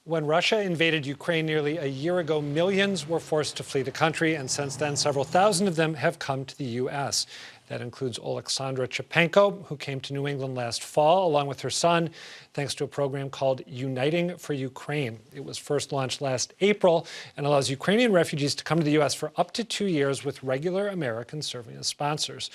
When Russia invaded Ukraine nearly a year ago, millions were forced to flee the country, and since then, several thousand of them have come to the U.S. That includes Oleksandr, who came to New England last fall, along with her son, thanks to a program called Uniting for Ukraine. It was first launched last April and allows Ukrainian refugees to come to the U.S. for up to 2 years with regular Americans serving as sponsors.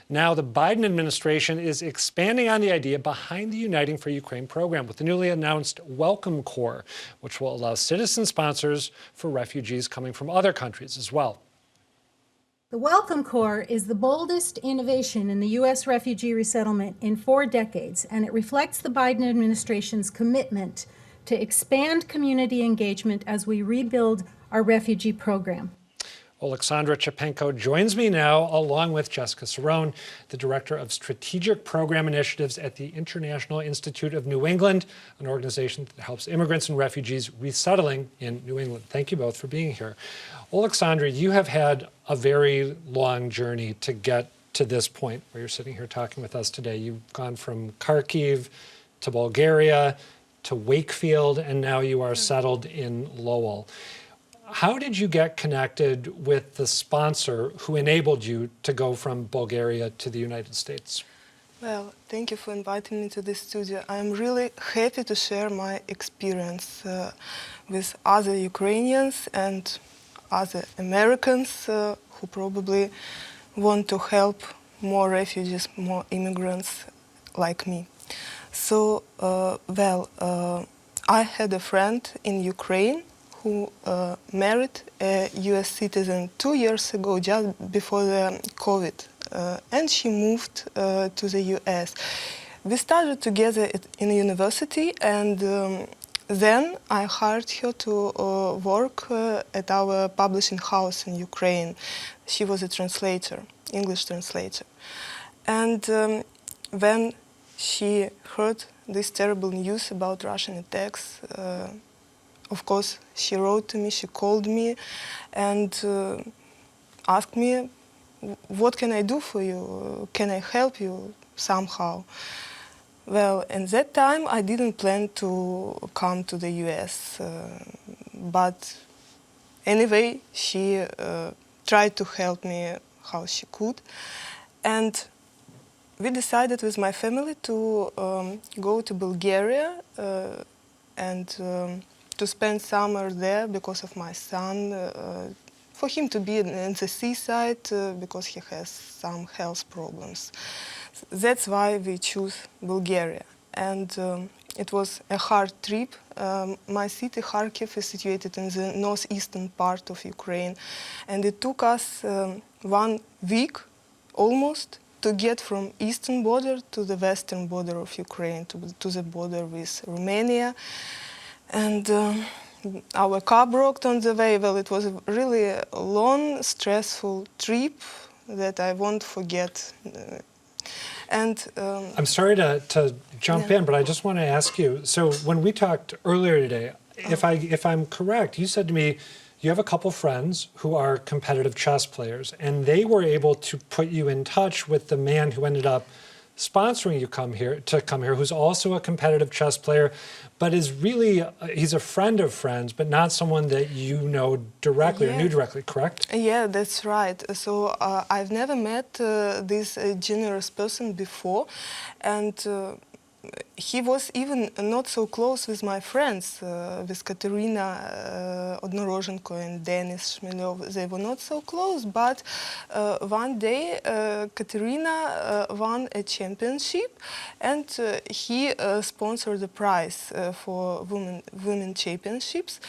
Now, the Biden administration is expanding on the idea behind the Uniting for Ukraine program with the newly announced Welcome Corps, which will allow citizen sponsors for refugees coming from other countries as well. The Welcome Corps is the boldest innovation in the U.S. refugee resettlement in 4 decades, and it reflects the Biden administration's commitment to expand community engagement as we rebuild our refugee program. Oleksandr joins me now, along with Jessica Cerrone, the Director of Strategic Program Initiatives at the International Institute of New England, an organization that helps immigrants and refugees resettling in New England. Thank you both for being here. Oleksandr, you have had a very long journey to get to this point where you're sitting here talking with us today. You've gone from Kharkiv to Bulgaria to Wakefield, and now you are settled in Lowell. How did you get connected with the sponsor who enabled you to go from Bulgaria to the United States? Well, thank you for inviting me to this studio. I'm really happy to share my experience with other Ukrainians and other Americans who probably want to help more refugees, more immigrants like me. So, I had a friend in Ukraine who married a US citizen 2 years ago, just before the COVID, and she moved to the US. We started together in university, and then I hired her to work at our publishing house in Ukraine. She was a translator, English translator. And when she heard this terrible news about Russian attacks, of course, she wrote to me, she called me, and asked me, what can I do for you? Can I help you somehow? Well, at that time, I didn't plan to come to the US, but anyway, she tried to help me how she could. And we decided with my family to go to Bulgaria and to spend summer there because of my son, for him to be in the seaside because he has some health problems. That's why we choose Bulgaria. And it was a hard trip. My city, Kharkiv, is situated in the northeastern part of Ukraine. And it took us 1 week, almost, to get from eastern border to the western border of Ukraine, to the border with Romania. And our car broke on the way. Well, it was a really long, stressful trip that I won't forget. I'm sorry to jump in, but I just want to ask you, so when we talked earlier today, if I'm correct, you said to me, you have a couple friends who are competitive chess players, and they were able to put you in touch with the man who ended up sponsoring you to come here, who's also a competitive chess player, but is really, he's a friend of friends, but not someone that you know directly or knew directly, correct? Yeah, that's right. So I've never met this generous person before, and he was even not so close with my friends, with Katerina Odnorozhenko and Denis Shmelyov. They were not so close, but one day Katerina won a championship, and he sponsored the prize for women championships.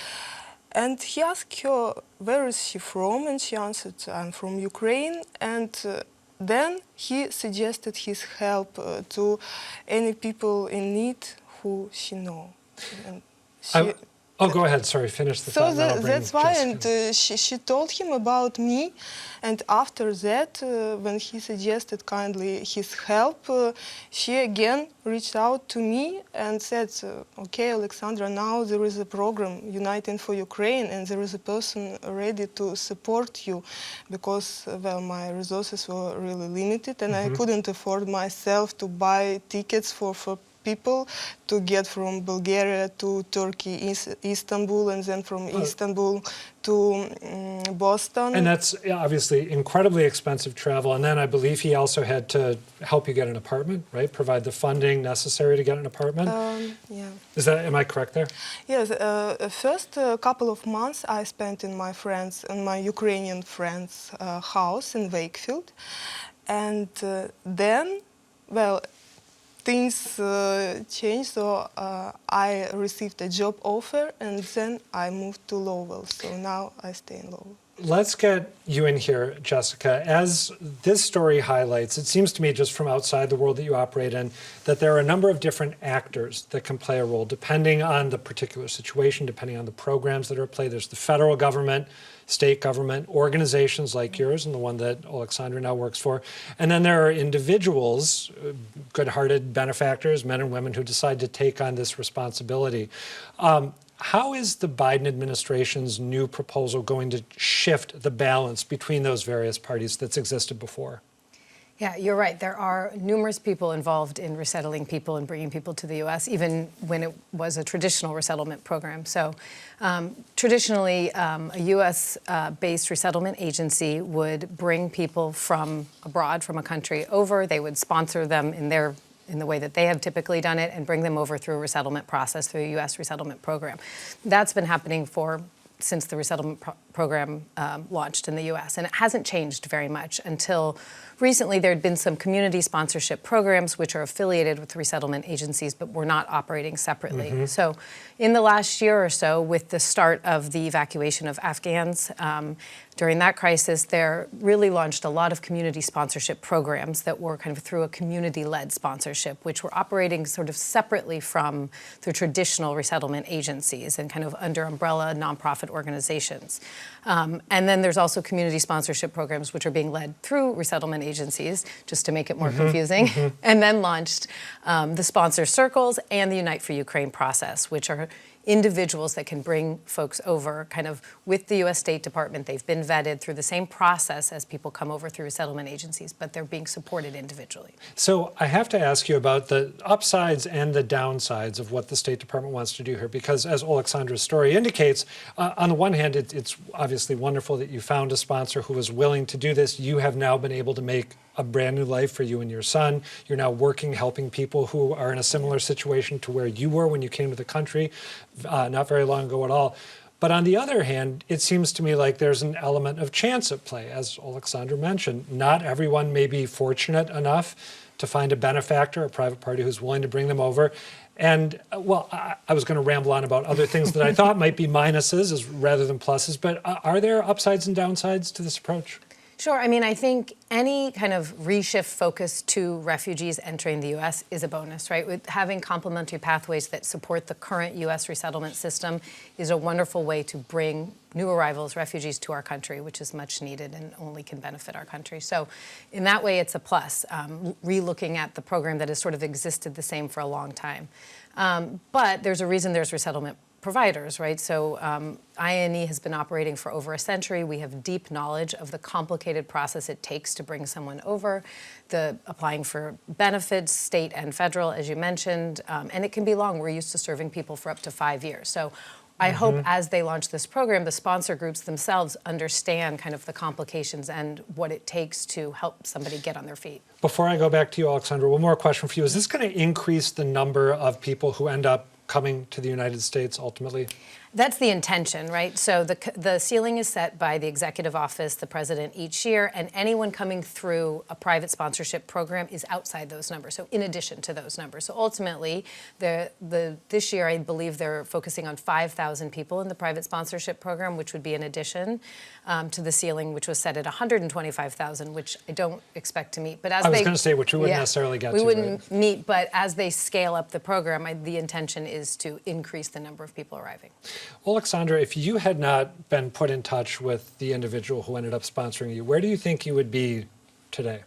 And he asked her, where is she from? And she answered, I'm from Ukraine. And then he suggested his help to any people in need who she knows. Go ahead. Sorry, finish the thought. So that's why, and she told him about me. And after that, when he suggested kindly his help, she again reached out to me and said, okay, Oleksandra, now there is a program, Uniting for Ukraine, and there is a person ready to support you, because, well, my resources were really limited, and I couldn't afford myself to buy tickets for people to get from Bulgaria to Turkey, Istanbul, and then from Istanbul to Boston. And that's obviously incredibly expensive travel. And then I believe he also had to help you get an apartment, right? Provide the funding necessary to get an apartment. Yeah. Am I correct there? Yes. First couple of months I spent in my Ukrainian friend's house in Wakefield, and then, well, things changed, so I received a job offer, and then I moved to Lowell. So now I stay in Lowell. Let's get you in here, Jessica. As this story highlights, it seems to me, just from outside the world that you operate in, that there are a number of different actors that can play a role depending on the particular situation, depending on the programs that are at play. There's the federal government, state government, organizations like yours and the one that Oleksandr now works for. And then there are individuals, good-hearted benefactors, men and women who decide to take on this responsibility. How is the Biden administration's new proposal going to shift the balance between those various parties that's existed before? Yeah, you're right. There are numerous people involved in resettling people and bringing people to the U.S., even when it was a traditional resettlement program. So traditionally, a U.S.-based resettlement agency would bring people from abroad, from a country over. They would sponsor them in the way that they have typically done it and bring them over through a resettlement process, through a U.S. resettlement program. That's been happening since the resettlement program launched in the U.S., and it hasn't changed very much until recently. There had been some community sponsorship programs which are affiliated with resettlement agencies but were not operating separately. Mm-hmm. So in the last year or so, with the start of the evacuation of Afghans, during that crisis, there really launched a lot of community sponsorship programs that were kind of through a community-led sponsorship, which were operating sort of separately from the traditional resettlement agencies and kind of under umbrella nonprofit organizations. And then there's also community sponsorship programs which are being led through resettlement agencies, just to make it more confusing, and then launched the Sponsor Circles and the Unite for Ukraine process, which are individuals that can bring folks over kind of with the U.S. State Department. They've been vetted through the same process as people come over through resettlement agencies, but they're being supported individually. So I have to ask you about the upsides and the downsides of what the State Department wants to do here, because as Oleksandra's story indicates, on the one hand, it's obviously wonderful that you found a sponsor who was willing to do this. You have now been able to make a brand new life for you and your son. You're now working, helping people who are in a similar situation to where you were when you came to the country, not very long ago at all. But on the other hand, it seems to me like there's an element of chance at play. As Oleksandr mentioned, not everyone may be fortunate enough to find a benefactor, a private party who's willing to bring them over. And, well, I was going to ramble on about other things that I thought might be minuses rather than pluses, but are there upsides and downsides to this approach? Sure. I mean, I think any kind of reshift focus to refugees entering the U.S. is a bonus, right? With having complementary pathways that support the current U.S. resettlement system is a wonderful way to bring new arrivals, refugees, to our country, which is much needed and only can benefit our country. So in that way, it's a plus, re-looking at the program that has sort of existed the same for a long time. But there's a reason there's resettlement providers, right? So INE has been operating for over a century. We have deep knowledge of the complicated process it takes to bring someone over, the applying for benefits, state and federal, as you mentioned, and it can be long. We're used to serving people for up to 5 years. So I hope as they launch this program, the sponsor groups themselves understand kind of the complications and what it takes to help somebody get on their feet. Before I go back to you, Oleksandr, one more question for you. Is this going to increase the number of people who end up coming to the United States ultimately? That's the intention, right? So the ceiling is set by the executive office, the president, each year, and anyone coming through a private sponsorship program is outside those numbers, so in addition to those numbers. So ultimately, this year, I believe they're focusing on 5,000 people in the private sponsorship program, which would be in addition to the ceiling, which was set at 125,000, which I don't expect to meet. But as I was going to say, which we wouldn't necessarily get to. We wouldn't meet, but as they scale up the program, the intention is to increase the number of people arriving. Oleksandr, if you had not been put in touch with the individual who ended up sponsoring you, where do you think you would be today?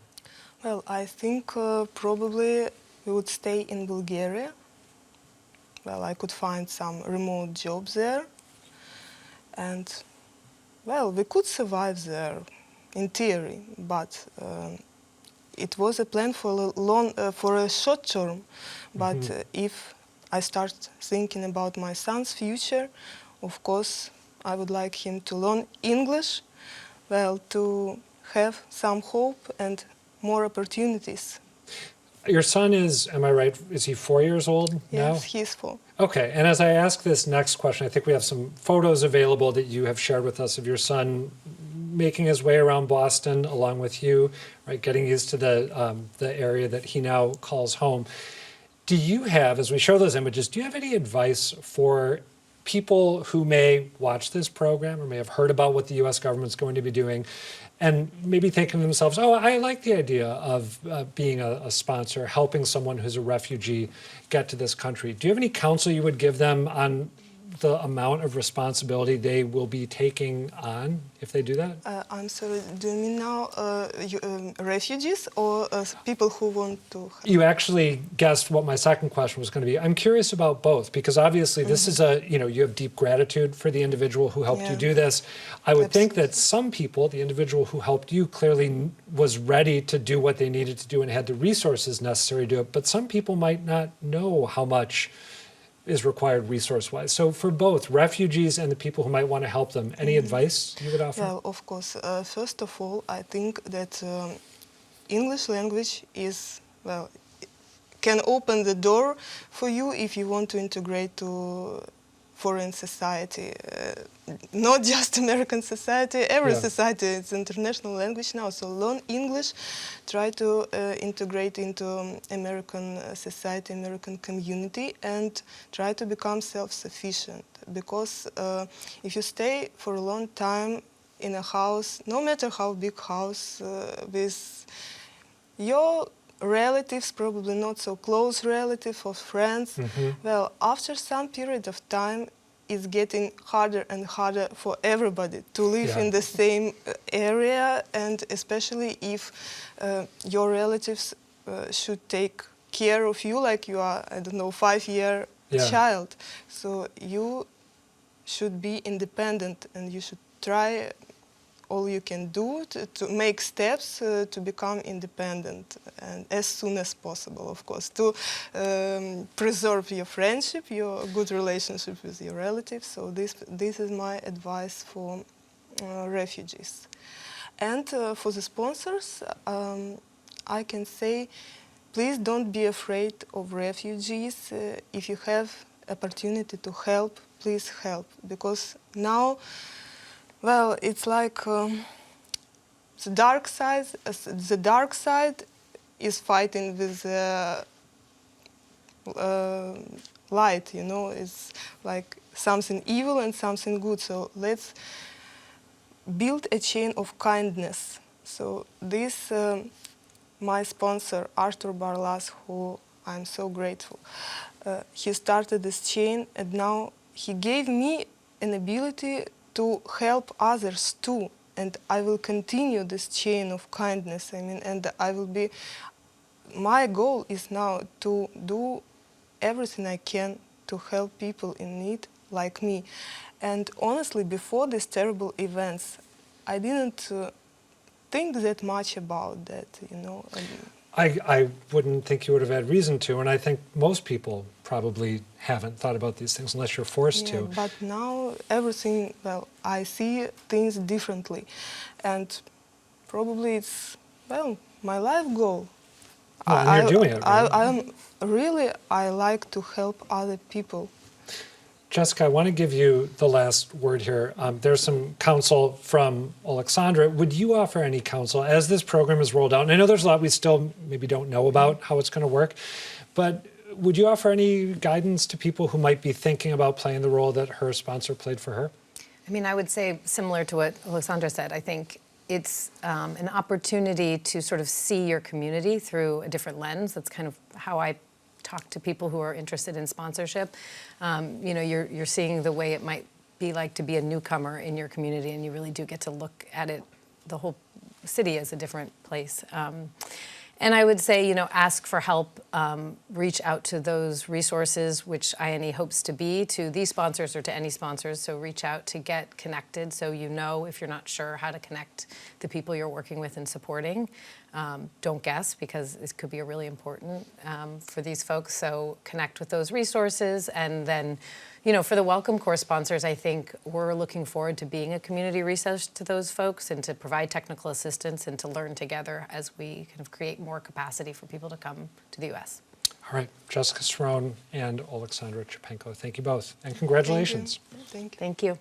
Well, I think probably we would stay in Bulgaria. Well, I could find some remote jobs there. And, well, we could survive there in theory, but it was a plan for a short term, but if I start thinking about my son's future, of course, I would like him to learn English, well, to have some hope and more opportunities. Your son is, am I right, is he 4 years old now? Yes, he's 4. Okay, and as I ask this next question, I think we have some photos available that you have shared with us of your son making his way around Boston along with you, right, getting used to the area that he now calls home. Do you have, as we show those images, do you have any advice for people who may watch this program or may have heard about what the U.S. government's going to be doing and maybe thinking to themselves, oh, I like the idea of being a sponsor, helping someone who's a refugee get to this country. Do you have any counsel you would give them on the amount of responsibility they will be taking on if they do that? I'm sorry, do you mean now refugees or people who want to help? You actually guessed what my second question was going to be. I'm curious about both because obviously this is you have deep gratitude for the individual who helped you do this. I would think that some people, the individual who helped you clearly was ready to do what they needed to do and had the resources necessary to do it, but some people might not know how much is required resource-wise. So for both refugees and the people who might want to help them, any advice you would offer? Well, of course. First of all, I think that English language is, well, can open the door for you if you want to integrate to foreign society. Not just American society, every society, it's international language now. So learn English, try to integrate into American society, American community, and try to become self-sufficient. Because if you stay for a long time in a house, no matter how big house, with your relatives, probably not so close relatives or friends, well, after some period of time, it's getting harder and harder for everybody to live in the same area, and especially if your relatives should take care of you like you are, I don't know, 5-year child. So you should be independent and you should try all you can do to make steps to become independent, and as soon as possible, of course, to preserve your friendship, your good relationship with your relatives. So this is my advice for refugees. And for the sponsors, I can say, please don't be afraid of refugees. If you have opportunity to help, please help, because now, well, it's like the dark side. The dark side is fighting with light. You know, it's like something evil and something good. So let's build a chain of kindness. So this, my sponsor Artur Barlas, who I'm so grateful, he started this chain, and now he gave me an ability to help others too, and I will continue this chain of kindness. I mean, and I will be. My goal is now to do everything I can to help people in need like me. And honestly, before these terrible events, I didn't think that much about that. You know. I wouldn't think you would have had reason to, and I think most people probably haven't thought about these things unless you're forced to. But now everything, well, I see things differently, and probably it's, well, my life goal. Well, and you're doing it, right? I like to help other people. Jessica, I want to give you the last word here. There's some counsel from Oleksandr. Would you offer any counsel as this program is rolled out? And I know there's a lot we still maybe don't know about how it's going to work, but would you offer any guidance to people who might be thinking about playing the role that her sponsor played for her? I mean, I would say similar to what Oleksandr said. I think it's an opportunity to sort of see your community through a different lens. That's kind of how I talk to people who are interested in sponsorship. You know, you're seeing the way it might be like to be a newcomer in your community, and you really do get to look at it, the whole city, as a different place. And I would say, you know, ask for help, reach out to those resources, which INE hopes to be to these sponsors or to any sponsors. So reach out to get connected so you know if you're not sure how to connect the people you're working with and supporting. Don't guess, because it could be really important for these folks. So connect with those resources. And then, you know, for the Welcome Corps sponsors, I think we're looking forward to being a community resource to those folks and to provide technical assistance and to learn together as we kind of create more capacity for people to come to the U.S. All right, Jessica Cerrone and Oleksandr Chepenko, thank you both, and congratulations. Thank you. Thank you.